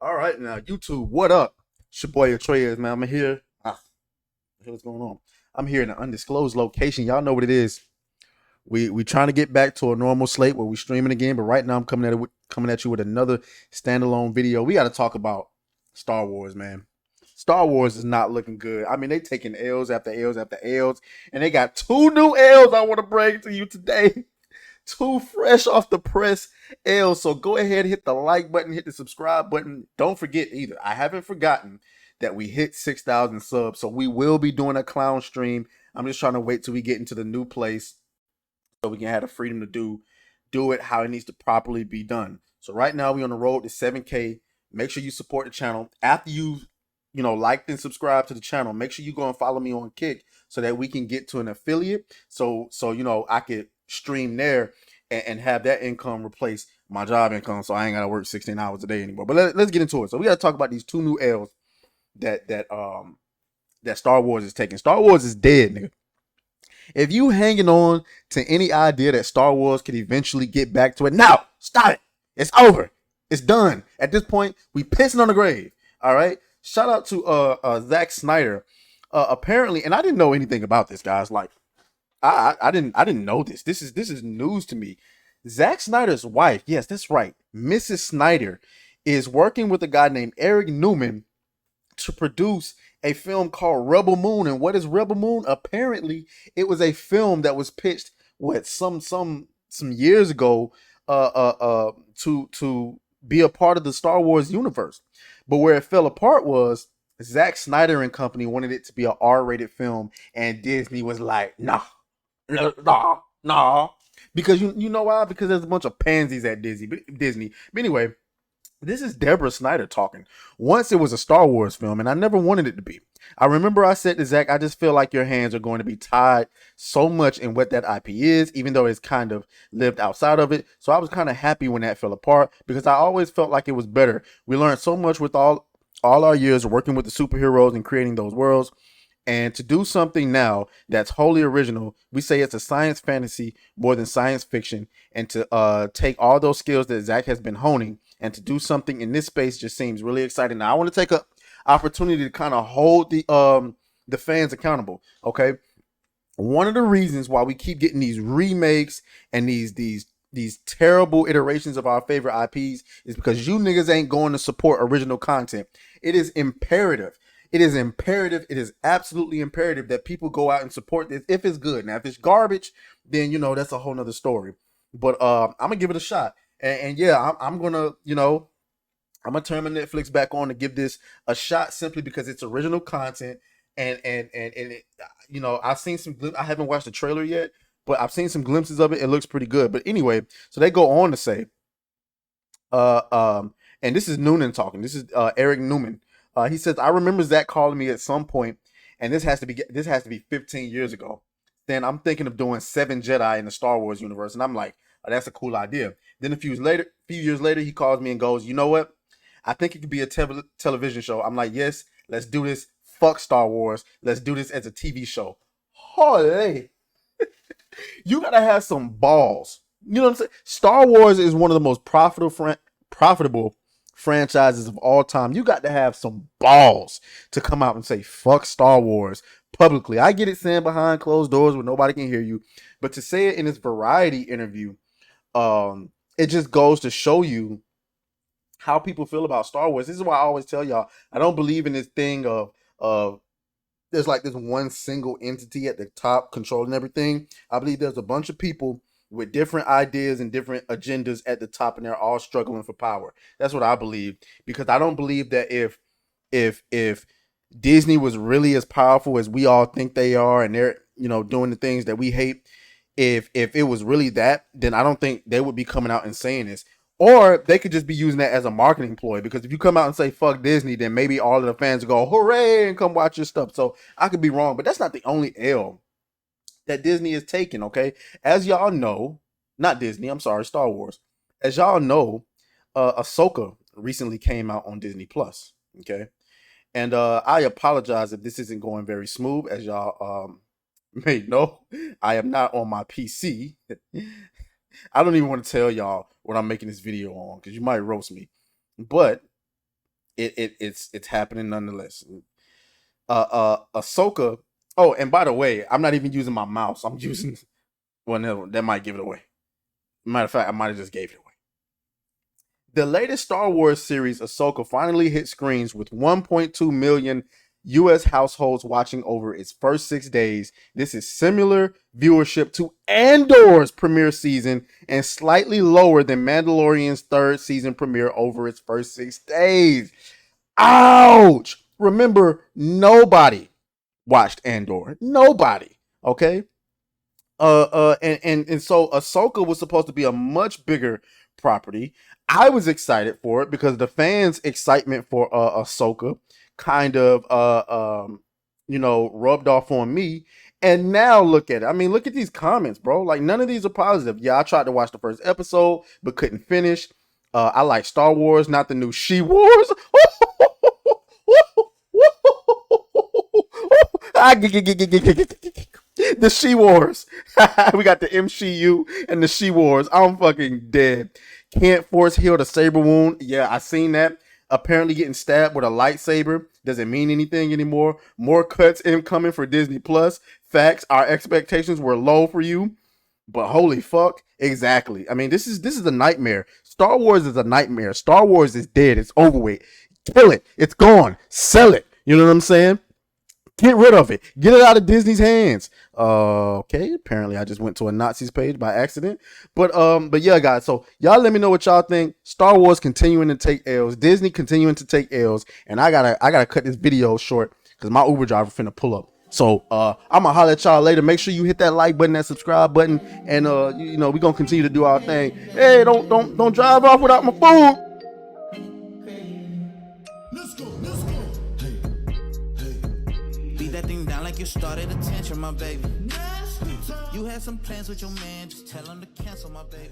All right, now YouTube, what up? It's your boy Atreus, man. I'm here. What's going on? I'm here in an undisclosed location. Y'all know what it is. We trying to get back to a normal slate where we streaming again, but right now I'm coming at you with another standalone video. We got to talk about Star Wars, man. Star Wars is not looking good. I mean, they taking L's after L's after L's, and they got two new L's I want to bring to you today. Two fresh off the press L's. So go ahead, hit the like button, hit the subscribe button. Don't forget either. I haven't forgotten that we hit 6,000 subs. So we will be doing a clown stream. I'm just trying to wait till we get into the new place so we can have the freedom to do it how it needs to properly be done. So right now we on the road to 7K. Make sure you support the channel. After you liked and subscribed to the channel, make sure you go and follow me on Kick so that we can get to an affiliate. So I could stream there and have that income replace my job income, so I ain't gotta work 16 hours a day anymore. But let's get into it. So we gotta talk about these two new L's that Star Wars is taking. Star Wars is dead, nigga. If you hanging on to any idea that Star Wars could eventually get back to it, no, stop it. It's over. It's done. At this point, we pissing on the grave. All right. Shout out to Zack Snyder. Apparently, and I didn't know anything about this, guys. Like, I didn't know this. This is news to me. Zack Snyder's wife, yes, that's right, Mrs. Snyder, is working with a guy named Eric Newman to produce a film called Rebel Moon. And what is Rebel Moon? Apparently, it was a film that was pitched some years ago to be a part of the Star Wars universe. But where it fell apart was Zack Snyder and company wanted it to be an R-rated film, and Disney was like, nah, nah, nah. Because you know why? Because there's a bunch of pansies at Disney. But anyway, this is Deborah Snyder talking. Once it was a Star Wars film, and I never wanted it to be. I remember I said to Zach, I just feel like your hands are going to be tied so much in what that IP is, even though it's kind of lived outside of it. So I was kind of happy when that fell apart because I always felt like it was better. We learned so much with all our years working with the superheroes and creating those worlds. And to do something now that's wholly original, we say it's a science fantasy more than science fiction. And to take all those skills that Zach has been honing and to do something in this space just seems really exciting. Now I want to take a opportunity to kind of hold the fans accountable. Okay, one of the reasons why we keep getting these remakes and these terrible iterations of our favorite IPs is because you niggas ain't going to support original content. It is imperative. It is imperative. It is absolutely imperative that people go out and support this if it's good. Now, if it's garbage, then that's a whole nother story. But I'm gonna give it a shot. And yeah, I'm gonna I'm gonna turn my Netflix back on to give this a shot simply because it's original content and it, I've seen some. I haven't watched the trailer yet, but I've seen some glimpses of it. It looks pretty good. But anyway, so they go on to say, uh, um, and this is Noonan talking. This is Eric Newman. He says, I remember Zach calling me at some point, and this has to be 15 years ago. Then I'm thinking of doing Seven Jedi in the Star Wars universe, and I'm like, oh, that's a cool idea. Then few years later, he calls me and goes, you know what? I think it could be a television show. I'm like, yes, let's do this. Fuck Star Wars. Let's do this as a TV show. Holy, you gotta have some balls. You know what I'm saying? Star Wars is one of the most profitable franchises of all time. You got to have some balls to come out and say fuck Star Wars publicly. I get it saying behind closed doors where nobody can hear you, but to say it in this variety interview, it just goes to show you how people feel about Star Wars. This is why I always tell y'all I don't believe in this thing of there's like this one single entity at the top controlling everything. I believe there's a bunch of people with different ideas and different agendas at the top, and they're all struggling for power. That's what I believe, because I don't believe that if Disney was really as powerful as we all think they are, and they're doing the things that we hate, if it was really that, then I don't think they would be coming out and saying this. Or they could just be using that as a marketing ploy, because if you come out and say fuck Disney, then maybe all of the fans will go hooray and come watch your stuff. So I could be wrong, but that's not the only L that Disney is taking. Okay, as y'all know, not Disney, I'm sorry, Star Wars. As y'all know, Ahsoka recently came out on Disney Plus. Okay, and I apologize if this isn't going very smooth. As y'all may know, I am not on my PC. I don't even want to tell y'all what I'm making this video on because you might roast me. But it's happening nonetheless. Ahsoka. Oh, and by the way, I'm not even using my mouse. I'm using well, no, that might give it away. Matter of fact, I might have just gave it away. The latest Star Wars series, Ahsoka, finally hit screens with 1.2 million U.S. households watching over its first 6 days. This is similar viewership to Andor's premiere season and slightly lower than Mandalorian's third season premiere over its first 6 days. Ouch! Remember, nobody watched Andor. Nobody. Okay? And so Ahsoka was supposed to be a much bigger property. I was excited for it because the fans' excitement for Ahsoka kind of rubbed off on me. And now look at it. I mean, look at these comments, bro. Like, none of these are positive. Yeah, I tried to watch the first episode but couldn't finish. I like Star Wars, not the new She Wars. The She Wars. We got the MCU and the She Wars. I'm fucking dead. Can't force heal the saber wound. Yeah, I seen that. Apparently getting stabbed with a lightsaber doesn't mean anything anymore. More cuts incoming for Disney Plus. Facts. Our expectations were low for you. But holy fuck. Exactly. I mean, this is a nightmare. Star Wars is a nightmare. Star Wars is dead. It's over with. Kill it. It's gone. Sell it. You know what I'm saying? Get rid of it. Get it out of Disney's hands. Okay. Apparently, I just went to a Nazis page by accident. But yeah, guys. So y'all let me know what y'all think. Star Wars continuing to take L's. Disney continuing to take L's. And I gotta cut this video short because my Uber driver finna pull up. So I'm gonna holler at y'all later. Make sure you hit that like button, that subscribe button, and we gonna continue to do our thing. Hey, don't drive off without my food. Let's go. Beat that thing down like you started attention, my baby. You had some plans with your man, just tell him to cancel, my baby.